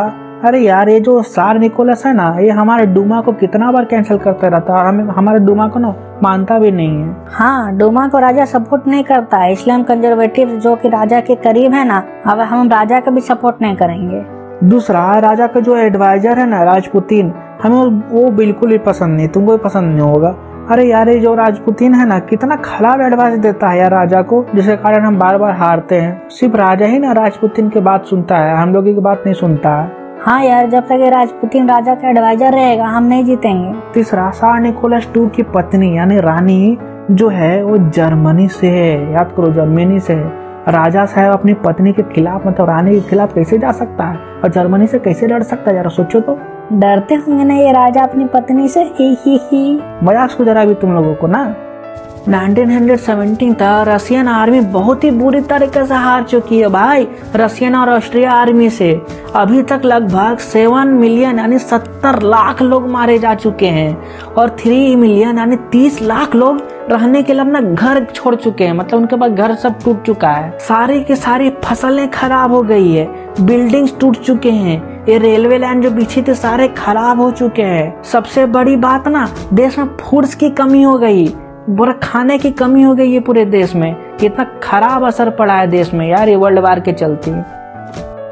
अरे यार ये जो सार निकोलस है ना, ये हमारे डूमा को कितना बार कैंसिल करते रहता है, हमें हमारे डूमा को ना मानता भी नहीं है। हाँ, डूमा को राजा सपोर्ट नहीं करता है, इसलिए हम कंजर्वेटिव जो कि राजा के करीब है ना, अब हम राजा का भी सपोर्ट नहीं करेंगे। दूसरा, राजा का जो एडवाइजर है ना राजपुतीन, हमें वो बिल्कुल भी पसंद नहीं, तुमको भी पसंद नहीं होगा। अरे यार ये जो राजपुतीन है ना, कितना खराब एडवाइस देता है यार राजा को, जिसके कारण हम बार बार हारते हैं। सिर्फ राजा ही ना राजपुतीन की बात सुनता है, हम लोगों की बात नहीं सुनता है। हाँ यार, जब तक ये राजपुतीन राजा का एडवाइजर रहेगा हम नहीं जीतेंगे। तीसरा, सार निकोलस II की पत्नी यानी रानी जो है वो जर्मनी से है, याद करो जर्मनी से है। राजा साहब अपनी पत्नी के खिलाफ मतलब रानी के खिलाफ कैसे जा सकता है और जर्मनी से कैसे लड़ सकता है, जरा सोचो तो। डरते होंगे ना ये राजा अपनी पत्नी से, ही। मजाक को जरा भी तुम लोगों को ना। 1917 तक रशियन आर्मी बहुत ही बुरी तरीके से हार चुकी है भाई, रशियन और ऑस्ट्रिया आर्मी से। अभी तक लगभग 7 मिलियन यानी 70 लाख लोग मारे जा चुके हैं और 3 मिलियन यानी 30 लाख लोग रहने के लिए अपना घर छोड़ चुके हैं, मतलब उनके पास घर सब टूट चुका है। सारी की सारी फसलें खराब हो गई है, बिल्डिंग्स टूट चुके हैं, ये रेलवे लाइन जो बिछी थी सारे खराब हो चुके हैं। सबसे बड़ी बात ना, देश में फूड्स की कमी हो गई, बुरा खाने की कमी हो गई है पूरे देश में। कितना खराब असर पड़ा है देश में यार ये वर्ल्ड वार के चलते।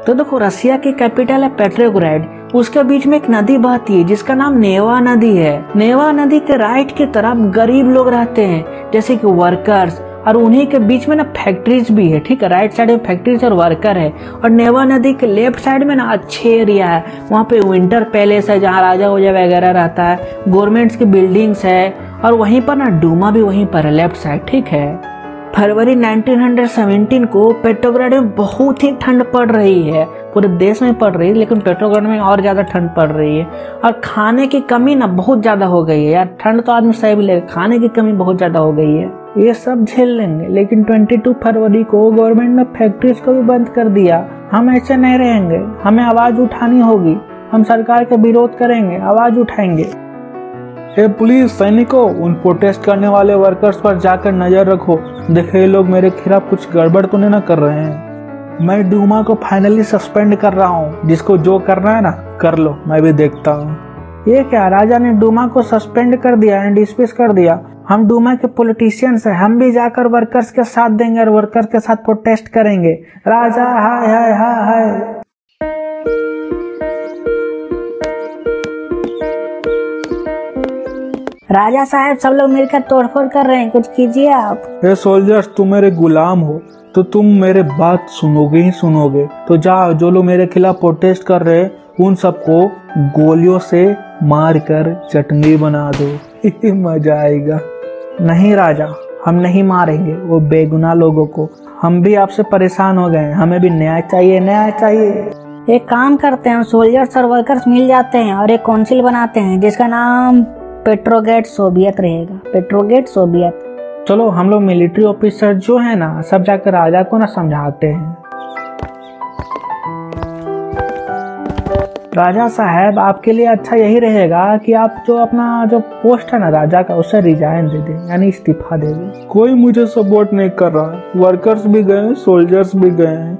तो देखो रसिया की कैपिटल है पेट्रोग्रेड, उसके बीच में एक नदी बहती है जिसका नाम नेवा नदी है। नेवा नदी के राइट की तरफ गरीब लोग रहते हैं जैसे कि वर्कर्स, और उन्हीं के बीच में ना फैक्ट्रीज भी है, ठीक है। राइट साइड में फैक्ट्रीज और वर्कर है, और नेवा नदी के लेफ्ट साइड में ना अच्छे एरिया है, वहाँ पे विंटर पैलेस है जहाँ राजा वोजा वगैरह रहता है, गवर्नमेंट्स की बिल्डिंग्स है, और वहीं पर ना डूमा भी वहीं पर है लेफ्ट साइड, ठीक है। फरवरी 1917 को पेट्रोग्राड में बहुत ही ठंड पड़ रही है, पूरे देश में पड़ रही है लेकिन पेट्रोग्राड में और ज्यादा ठंड पड़ रही है, और खाने की कमी ना बहुत ज्यादा हो गई है यार। ठंड तो आदमी सह भी लेगा, खाने की कमी बहुत ज्यादा हो गई है। ये सब झेल लेंगे, लेकिन 22 फरवरी को गवर्नमेंट ने फैक्ट्रीज को भी बंद कर दिया। हम ऐसे नहीं रहेंगे, हमें आवाज उठानी होगी, हम सरकार के विरोध करेंगे, आवाज उठाएंगे। पुलिस सैनिकों, उन प्रोटेस्ट करने वाले वर्कर्स पर जाकर नजर रखो, देखे ये लोग मेरे खिलाफ कुछ गड़बड़ तो नहीं ना कर रहे हैं। मैं डूमा को फाइनली सस्पेंड कर रहा हूँ, जिसको जो करना है ना कर लो, मैं भी देखता हूँ। ये क्या, राजा ने डूमा को सस्पेंड कर दिया, डिस्मिस कर दिया। हम डूमा के पॉलिटिशियंस हैं, हम भी जाकर वर्कर्स के साथ देंगे और वर्कर्स के साथ प्रोटेस्ट करेंगे। राजा हाय हाय हाय हाय। राजा साहब सब लोग मिलकर तोड़फोड़ कर रहे हैं, कुछ कीजिए आप। हे सोल्जर्स, तुम मेरे गुलाम हो तो तुम मेरे बात सुनोगे ही सुनोगे। तो जाओ, जो लोग मेरे खिलाफ प्रोटेस्ट कर रहे हैं उन सबको गोलियों से मार कर चटनी बना दो। मजा आएगा। नहीं राजा, हम नहीं मारेंगे वो बेगुनाह लोगों को, हम भी आपसे परेशान हो गए हैं, हमें भी न्याय चाहिए, न्याय चाहिए। एक काम करते हैं, सोल्जर्स और वर्कर्स मिल जाते हैं और एक काउंसिल बनाते हैं जिसका नाम पेट्रोग्रेड सोवियत रहेगा, पेट्रोग्रेड सोवियत। चलो हम लोग मिलिट्री ऑफिसर जो है ना सब जाकर राजा को ना समझाते हैं। राजा साहब, आपके लिए अच्छा यही रहेगा कि आप जो अपना जो पोस्ट है ना राजा का उससे रिजाइन दे दें, यानी इस्तीफा दे दें। कोई मुझे सपोर्ट नहीं कर रहा है, वर्कर्स भी गए, सोल्जर्स भी गए हैं,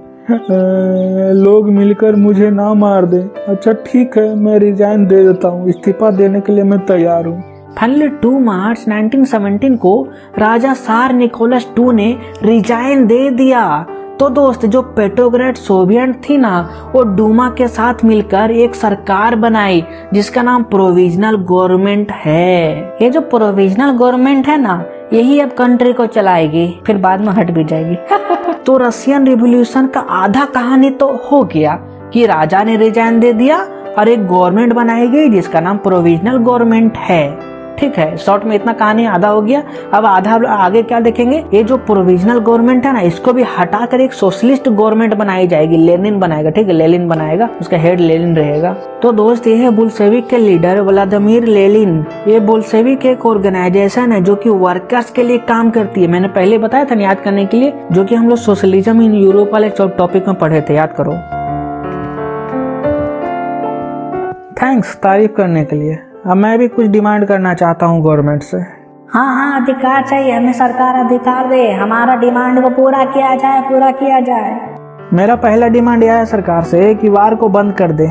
लोग मिलकर मुझे ना मार दें। अच्छा ठीक है, मैं रिजाइन दे देता हूँ, इस्तीफा देने के लिए मैं तैयार हूँ। फाइनली 2 मार्च 1917 को राजा सार निकोलस II ने रिजाइन दे दिया। तो दोस्त, जो पेट्रोग्रेड सोवियत थी ना, वो डूमा के साथ मिलकर एक सरकार बनाई जिसका नाम प्रोविजनल गवर्नमेंट है। ये जो प्रोविजनल गवर्नमेंट है ना, यही अब कंट्री को चलाएगी, फिर बाद में हट भी जाएगी। तो रशियन रिवॉल्यूशन का आधा कहानी तो हो गया कि राजा ने रिजाइन दे दिया और एक गवर्नमेंट बनाई गई जिसका नाम प्रोविजनल गवर्नमेंट है। ठीक है, शॉर्ट में इतना कहानी आधा हो गया। अब आधा आगे क्या देखेंगे, ये जो प्रोविजनल गवर्नमेंट है ना, इसको भी हटाकर एक सोशलिस्ट गवर्नमेंट बनाई जाएगी, लेनिन बनाएगा, ठीक है, लेनिन बनाएगा, उसका हेड लेनिन रहेगा। तो दोस्त, ये है बोल्शेविक के लीडर व्लादिमीर लेनिन। ये बोल्शेविक एक ऑर्गेनाइजेशन है जो कि वर्कर्स के लिए काम करती है। मैंने पहले बताया था याद करने के लिए, जो कि हम लोग सोशलिज्म इन यूरोप वाले टॉपिक में पढ़े थे, याद करो। थैंक्स तारीफ करने के लिए। अब मैं भी कुछ डिमांड करना चाहता हूँ गवर्नमेंट से। हाँ हाँ, अधिकार चाहिए हमें, सरकार अधिकार दे, हमारा डिमांड को पूरा किया जाए, पूरा किया जाए। मेरा पहला डिमांड यह है सरकार से कि वार को बंद कर दे।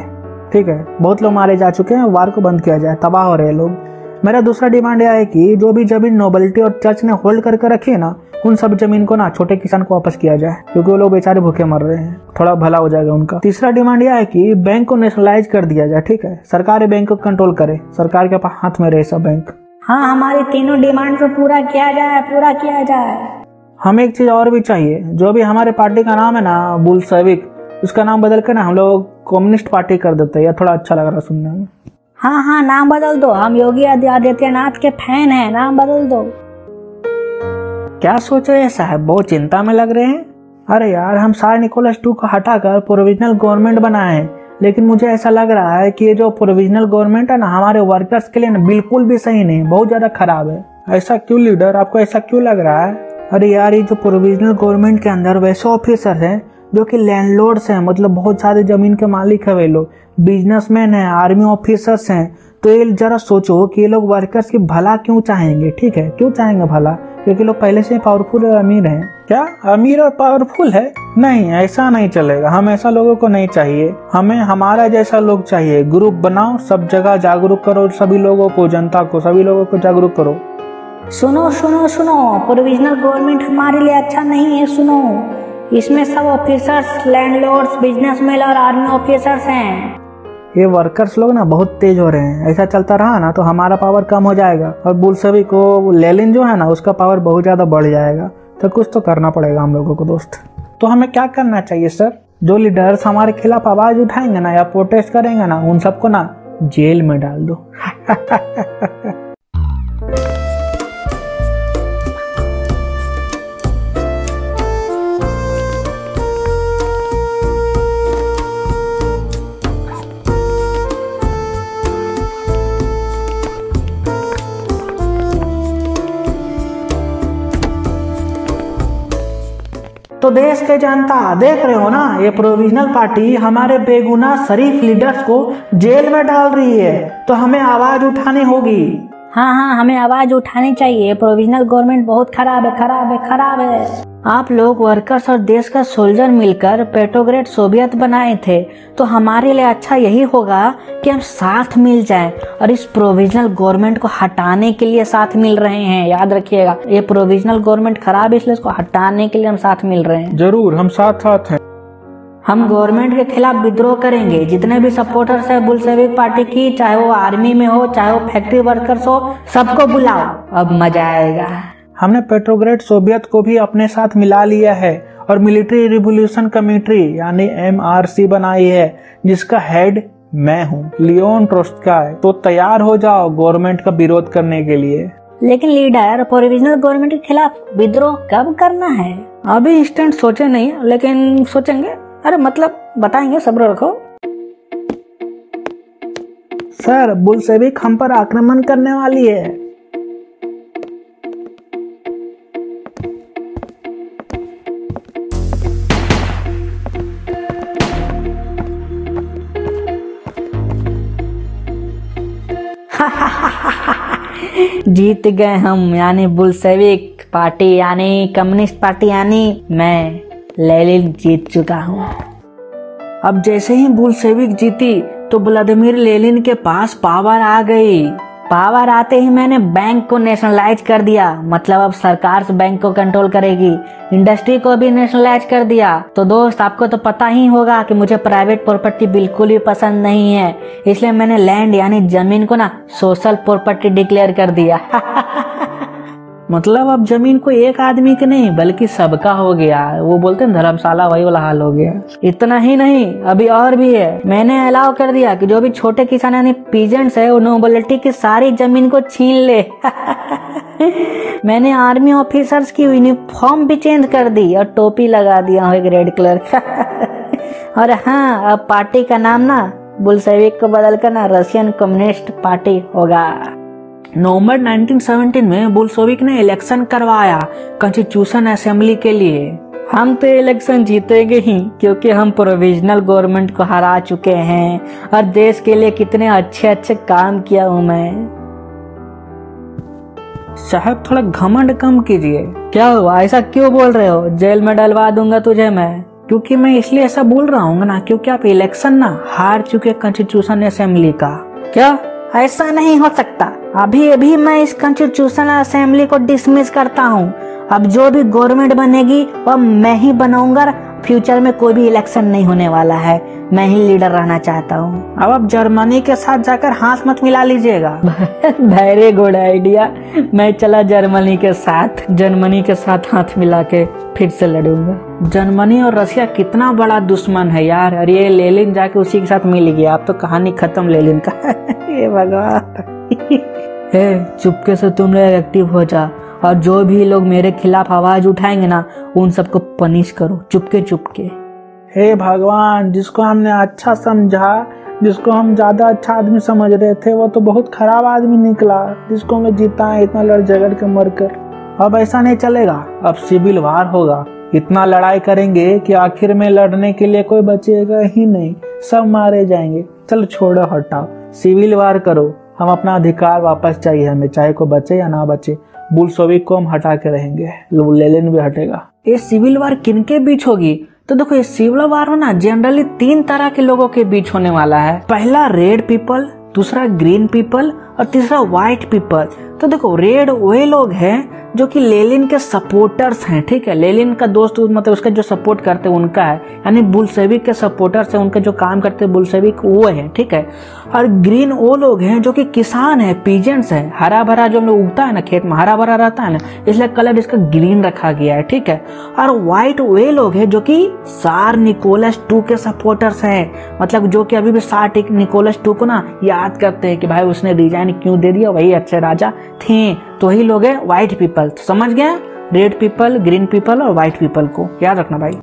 ठीक है, बहुत लोग मारे जा चुके हैं, वार को बंद किया जाए, तबाह हो रहे हैं लोग। मेरा दूसरा डिमांड यह है कि जो भी जमीन नोबेलिटी और चर्च ने होल्ड करके रखी है ना, उन सब जमीन को ना छोटे किसान को वापस किया जाए, क्योंकि वो लोग बेचारे भूखे मर रहे हैं, थोड़ा भला हो जाएगा उनका। तीसरा डिमांड यह है कि बैंक को नेशनलाइज कर दिया जाए। ठीक है, सरकार बैंक को कंट्रोल करे, सरकार के हाथ में रहे सब बैंक। हाँ, हमारी तीनों डिमांड को पूरा किया जाए, पूरा किया जाए। हमें एक चीज और भी चाहिए, जो भी हमारे पार्टी का नाम है ना बुल्शेविक, उसका नाम बदल कर ना हम लोग कम्युनिस्ट पार्टी कर देते हैं, या थोड़ा अच्छा लग रहा सुनने में। हाँ हाँ, नाम बदल दो, हम योगी आदित्यनाथ के फैन हैं, नाम बदल दो। क्या सोच रहे हैं साहब, बहुत चिंता में लग रहे हैं? अरे यार, हम सार निकोलस 2 को हटाकर प्रोविजनल गवर्नमेंट बनाए हैं, लेकिन मुझे ऐसा लग रहा है कि ये जो प्रोविजनल गवर्नमेंट है ना, हमारे वर्कर्स के लिए ना बिल्कुल भी सही नहीं, बहुत ज्यादा खराब है। ऐसा क्यों लीडर, आपको ऐसा क्यों लग रहा है? अरे यार, ये जो प्रोविजनल गवर्नमेंट के अंदर वैसे ऑफिसर हैं जो कि लैंडलॉर्ड्स हैं, मतलब बहुत सारे जमीन के मालिक है, वे लोग बिजनेसमैन हैं, आर्मी ऑफिसर्स हैं। तो ये जरा सोचो कि ये लोग वर्कर्स की भला क्यों चाहेंगे? ठीक है, क्यों चाहेंगे भला? क्योंकि लोग पहले से पावरफुल और अमीर हैं। क्या अमीर और पावरफुल है? नहीं, ऐसा नहीं चलेगा, हम ऐसा लोगों को नहीं चाहिए, हमें हमारा जैसा लोग चाहिए। ग्रुप बनाओ, सब जगह जागरूक करो सभी लोगों को, जनता को, सभी लोगों को जागरूक करो। सुनो सुनो सुनो, प्रोविजनल गवर्नमेंट हमारे लिए अच्छा नहीं है। सुनो, इसमें सब ऑफिसर्स, लैंडलॉर्ड्स, बिजनेसमैन और आर्मी ऑफिसर्स हैं। ये वर्कर्स लोग ना बहुत तेज हो रहे हैं, ऐसा चलता रहा ना तो हमारा पावर कम हो जाएगा, और बुल्शेविक को लेनिन जो है ना, उसका पावर बहुत ज्यादा बढ़ जाएगा। तो कुछ तो करना पड़ेगा हम लोगों को दोस्त। तो हमें क्या करना चाहिए सर? जो लीडर्स हमारे खिलाफ आवाज उठाएंगे ना या प्रोटेस्ट करेंगे ना, उन सबको ना जेल में डाल दो। तो देश के जनता देख रहे हो ना, ये प्रोविजनल पार्टी हमारे बेगुनाह शरीफ लीडर्स को जेल में डाल रही है, तो हमें आवाज उठानी होगी। हाँ हाँ, हमें आवाज उठानी चाहिए। प्रोविजनल गवर्नमेंट बहुत खराब है, खराब है, खराब है। आप लोग वर्कर्स और देश का सोल्जर मिलकर पेट्रोग्रेड सोवियत बनाए थे, तो हमारे लिए अच्छा यही होगा कि हम साथ मिल जाएं और इस प्रोविजनल गवर्नमेंट को हटाने के लिए साथ मिल रहे हैं। याद रखिएगा, ये प्रोविजनल गवर्नमेंट खराब है, इसलिए इसको हटाने के लिए हम साथ मिल रहे हैं। जरूर, हम साथ साथ हैं। हम गवर्नमेंट के खिलाफ विद्रोह करेंगे। जितने भी सपोर्टर्स है बुल्शेविक पार्टी की, चाहे वो आर्मी में हो, चाहे वो फैक्ट्री वर्कर्स हो, सबको बुलाओ, अब मजा आएगा। हमने पेट्रोग्रेड सोवियत को भी अपने साथ मिला लिया है और मिलिट्री रिवोल्यूशन कमेटी यानी MRC बनाई है, जिसका हेड मैं हूँ, लियोन ट्रोत्स्की। तो तैयार हो जाओ गवर्नमेंट का विरोध करने के लिए। लेकिन लीडर, प्रोविजनल गवर्नमेंट के खिलाफ विद्रोह कब करना है? अभी इंस्टेंट सोचे नहीं, लेकिन सोचेंगे। अरे मतलब बताएंगे, सब्र रखो। सर, बुल्शेविक हम पर आक्रमण करने वाली है। जीत गए हम, यानी बुल्शेविक पार्टी, यानी कम्युनिस्ट पार्टी, यानी मैं लेनिन जीत चुका हूँ। अब जैसे ही बुल्शेविक जीती तो व्लादिमीर लेनिन के पास पावर आ गई। पावर आते ही मैंने बैंक को नेशनलाइज कर दिया, मतलब अब सरकार से बैंक को कंट्रोल करेगी। इंडस्ट्री को भी नेशनलाइज कर दिया। तो दोस्त, आपको तो पता ही होगा कि मुझे प्राइवेट प्रॉपर्टी बिल्कुल भी पसंद नहीं है, इसलिए मैंने लैंड यानी जमीन को ना सोशल प्रॉपर्टी डिक्लेयर कर दिया। मतलब अब जमीन को एक आदमी के नहीं बल्कि सबका हो गया। वो बोलते हैं धर्मशाला, वही वाला हाल हो गया। इतना ही नहीं, अभी और भी है। मैंने अलाउ कर दिया कि जो भी छोटे किसान यानी पीजेंट्स है, वो नोबिलिटी की सारी जमीन को छीन ले। मैंने आर्मी ऑफिसर्स की यूनिफॉर्म भी चेंज कर दी और टोपी लगा दिया एक रेड कलर का। और हाँ, अब पार्टी का नाम ना बुल्शेविक को बदल कर ना रशियन कम्युनिस्ट पार्टी होगा। नवंबर 1917 में बुल्शेविक ने इलेक्शन करवाया कॉन्स्टिट्यूशन असेंबली के लिए। हम तो इलेक्शन जीतेंगे ही, क्योंकि हम प्रोविजनल गवर्नमेंट को हरा चुके हैं और देश के लिए कितने अच्छे अच्छे काम किया हूँ मैं। साहब थोड़ा घमंड कम कीजिए। क्या हुआ, ऐसा क्यों बोल रहे हो? जेल में डलवा दूंगा तुझे मैं। क्योंकि मैं इसलिए ऐसा बोल रहा हूँ ना, क्योंकि आप इलेक्शन ना हार चुके कॉन्स्टिट्यूशन असेंबली का। क्या ऐसा नहीं हो सकता? अभी अभी मैं इस कॉन्स्टिट्यूशन असेंबली को डिसमिस करता हूँ। अब जो भी गवर्नमेंट बनेगी वह मैं ही बनाऊंगा। फ्यूचर में कोई भी इलेक्शन नहीं होने वाला है, मैं ही लीडर रहना चाहता हूँ। अब आप जर्मनी के साथ जाकर हाथ मत मिला लीजिएगा। वेरी गुड आइडिया, मैं चला जर्मनी के साथ हाथ मिला के फिर से लड़ूंगा। जर्मनी और रशिया कितना बड़ा दुश्मन है यार। अरे ये लेनिन जाके उसी के साथ मिल गया, अब तो कहानी खत्म लेनिन का। ये भगवान। चुपके से तुम लोग एक्टिव हो जा, और जो भी लोग मेरे खिलाफ आवाज उठाएंगे ना, उन सबको पनिश करो चुपके चुपके। हे भगवान, जिसको हमने अच्छा समझा, जिसको हम ज्यादा अच्छा आदमी समझ रहे थे, वो तो बहुत खराब आदमी निकला, जिसको हमें जीता है इतना लड़ झगड़ के मरकर। अब ऐसा नहीं चलेगा, अब सिविल वार होगा। इतना लड़ाई करेंगे कि आखिर में लड़ने के लिए कोई बचेगा ही नहीं, सब मारे जाएंगे। चलो छोड़ो, हटाओ, सिविल वार करो। हम अपना अधिकार वापस चाहिए हमें, चाहे कोई बचे या ना बचे। बुल्शेविक को हम हटा के रहेंगे, लेनिन भी हटेगा। ये सिविल वार किनके बीच होगी? तो देखो, ये सिविल वार ना जनरली 3 तरह के लोगों के बीच होने वाला है। पहला रेड पीपल, दूसरा ग्रीन पीपल और तीसरा व्हाइट पीपल। तो देखो, रेड वे लोग हैं जो कि लेनिन के सपोर्टर्स हैं, ठीक है। लेनिन का दोस्त मतलब उसका जो सपोर्ट करते हैं उनका है, यानी बुल्शेविक के सपोर्टर्स हैं, उनके जो काम करते हैं बुल्शेविक वो है, ठीक है। और ग्रीन वो लोग हैं जो कि किसान है, पीजेंट्स है। हरा भरा जो उगता है ना खेत में, हरा भरा रहता है ना, इसलिए कलर इसका ग्रीन रखा गया है, ठीक है। और व्हाइट वे लोग हैं जो कि सार निकोलस II के सपोर्टर्स हैं, मतलब जो कि अभी भी सार निकोलस II को ना याद करते हैं कि भाई उसने रिजाइन क्यों दे दिया, वही अच्छे राजा थे। तो वही लोग हैं व्हाइट पीपल। तो समझ गए, रेड पीपल, ग्रीन पीपल और व्हाइट पीपल को याद रखना भाई।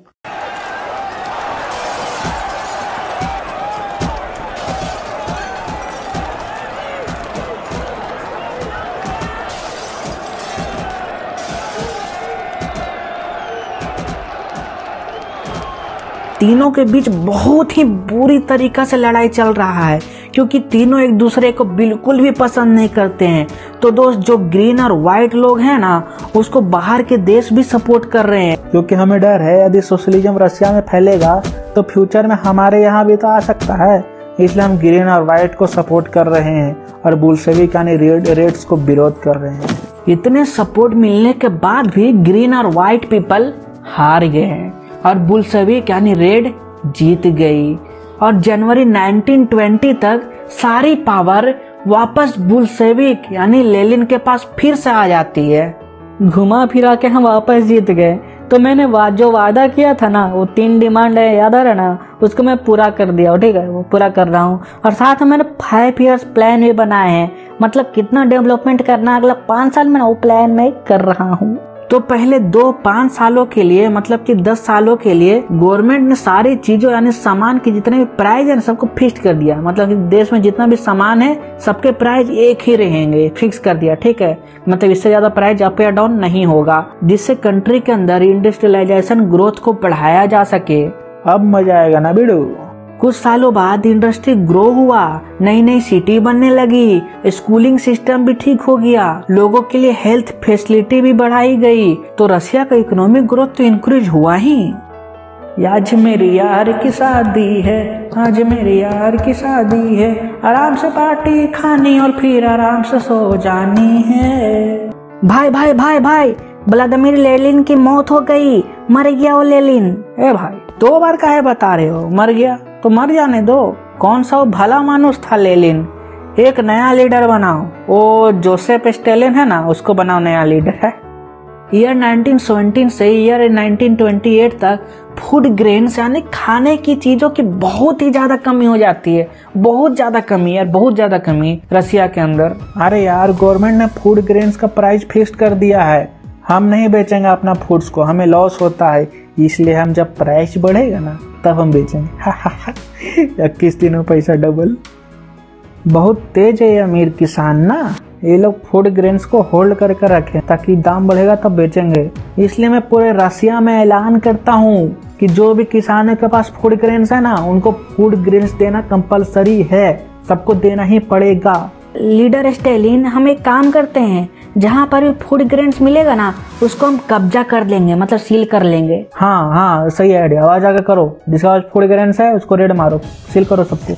तीनों के बीच बहुत ही बुरी तरीका से लड़ाई चल रहा है, क्योंकि तीनों एक दूसरे को बिल्कुल भी पसंद नहीं करते हैं। तो दोस्त, जो ग्रीन और व्हाइट लोग हैं ना, उसको बाहर के देश भी सपोर्ट कर रहे हैं, क्योंकि हमें डर है यदि सोशलिज्म रशिया में फैलेगा तो फ्यूचर में हमारे यहाँ भी तो आ सकता है। इसलिए हम ग्रीन और व्हाइट को सपोर्ट कर रहे हैं और बुल्शेविक यानी रेड्स को विरोध कर रहे हैं। इतने सपोर्ट मिलने के बाद भी ग्रीन और व्हाइट पीपल हार गए हैं और बुल्शेविक यानी रेड जीत गई। और जनवरी 1920 तक सारी पावर वापस बुल्शेविक यानी लेनिन के पास फिर से आ जाती है। घुमा फिरा के हम वापस जीत गए। तो मैंने जो वादा किया था ना, वो 3 डिमांड है, याद आ रहा ना, उसको मैं पूरा कर दिया, ठीक है, वो पूरा कर रहा हूँ। और साथ में मैंने 5 years प्लान भी बनाए हैं, मतलब कितना डेवलपमेंट करना है अगला 5 साल में, वो प्लान मैं कर रहा हूँ। तो पहले 5 सालों के लिए, मतलब कि 10 सालों के लिए गवर्नमेंट ने सारी चीजों यानी सामान की जितने भी प्राइस है सबको फिक्स कर दिया। मतलब कि देश में जितना भी सामान है सबके प्राइस एक ही रहेंगे, फिक्स कर दिया, ठीक है। मतलब इससे ज्यादा प्राइस अप या डाउन नहीं होगा, जिससे कंट्री के अंदर इंडस्ट्रियलाइजेशन ग्रोथ को बढ़ाया जा सके। अब मजा आएगा ना बिडू। कुछ सालों बाद इंडस्ट्री ग्रो हुआ, नई नई सिटी बनने लगी, स्कूलिंग सिस्टम भी ठीक हो गया, लोगों के लिए हेल्थ फैसिलिटी भी बढ़ाई गई। तो रशिया का इकोनॉमिक ग्रोथ तो इंक्रीज हुआ ही। आज मेरी यार की शादी है, आज मेरी यार की शादी है, आराम से पार्टी खानी और फिर आराम से सो जानी है। भाई भाई भाई भाई, व्लादिमीर लेनिन की मौत हो गई, मर गया वो लेनिन। ए भाई, 2 बार काहे बता रहे हो? मर गया तो मर जाने दो, कौन सा वो भला मानुस था लेनिन। एक नया लीडर बनाओ, वो जोसेफ स्टालिन है ना, उसको बनाओ नया लीडर है। ईयर 1917 से ईयर 1928 तक फूड ग्रेन्स यानी खाने की चीजों की बहुत ही ज्यादा कमी हो जाती है, बहुत ज्यादा कमी यार, बहुत ज्यादा कमी रशिया के अंदर। अरे यार, गवर्नमेंट ने फूड ग्रेन्स का प्राइस फिक्स कर दिया है, हम नहीं बेचेंगे अपना फूड्स को, हमें लॉस होता है, इसलिए हम जब प्राइस बढ़ेगा ना तब हम बेचेंगे। 21 दिन में पैसा डबल। बहुत तेज है ये अमीर किसान ना, ये लोग फूड ग्रेन्स को होल्ड करके रखें ताकि दाम बढ़ेगा तब बेचेंगे। इसलिए मैं पूरे रशिया में ऐलान करता हूँ कि जो भी किसानों के पास फूड ग्रेन्स है ना, उनको फूड ग्रेन्स देना कंपलसरी है, सबको देना ही पड़ेगा। लीडर स्टालिन, हम एक काम करते हैं, जहाँ पर भी फूड ग्रेन्स मिलेगा ना उसको हम कब्जा कर लेंगे, मतलब सील कर लेंगे। हाँ हाँ सही आइडिया, आवाज आगे करो, जिसका पास फूड ग्रेन्स है उसको रेड मारो, सील करो सब कुछ।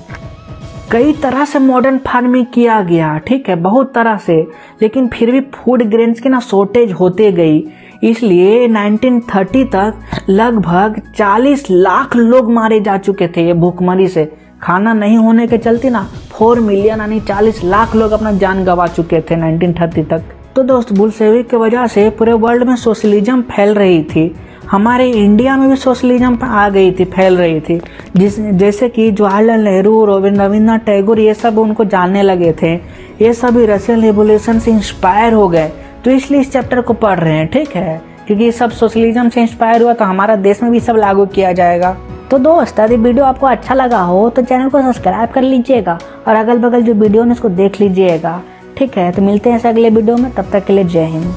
कई तरह से मॉडर्न फार्मिंग किया गया, ठीक है, बहुत तरह से, लेकिन फिर भी फूड ग्रेन्स की ना शॉर्टेज होते गई। इसलिए 1930 तक लगभग 40 लाख लोग मारे जा चुके थे ये भूखमरी से। खाना नहीं होने के चलते ना 4 मिलियन यानी 40 लाख लोग अपना जान गंवा चुके थे 1930 तक। तो दोस्त बुल्शेविक की वजह से पूरे वर्ल्ड में सोशलिज्म फैल रही थी। हमारे इंडिया में भी सोशलिज्म आ गई थी, फैल रही थी। जैसे कि जवाहरलाल नेहरू, रविंद्रनाथ टैगोर, ये सब उनको जानने लगे थे। ये सभी रशियन रिवॉल्यूशन से इंस्पायर हो गए, तो इसलिए इस चैप्टर को पढ़ रहे हैं, ठीक है, क्योंकि ये सब सोशलिज्म से इंस्पायर हुआ तो हमारा देश में भी सब लागू किया जाएगा। तो दोस्त यदि वीडियो आपको अच्छा लगा हो तो चैनल को सब्सक्राइब कर लीजिएगा और अगल बगल जो वीडियो है उसको देख लीजिएगा, ठीक है। तो मिलते हैं अगले वीडियो में, तब तक के लिए जय हिंद।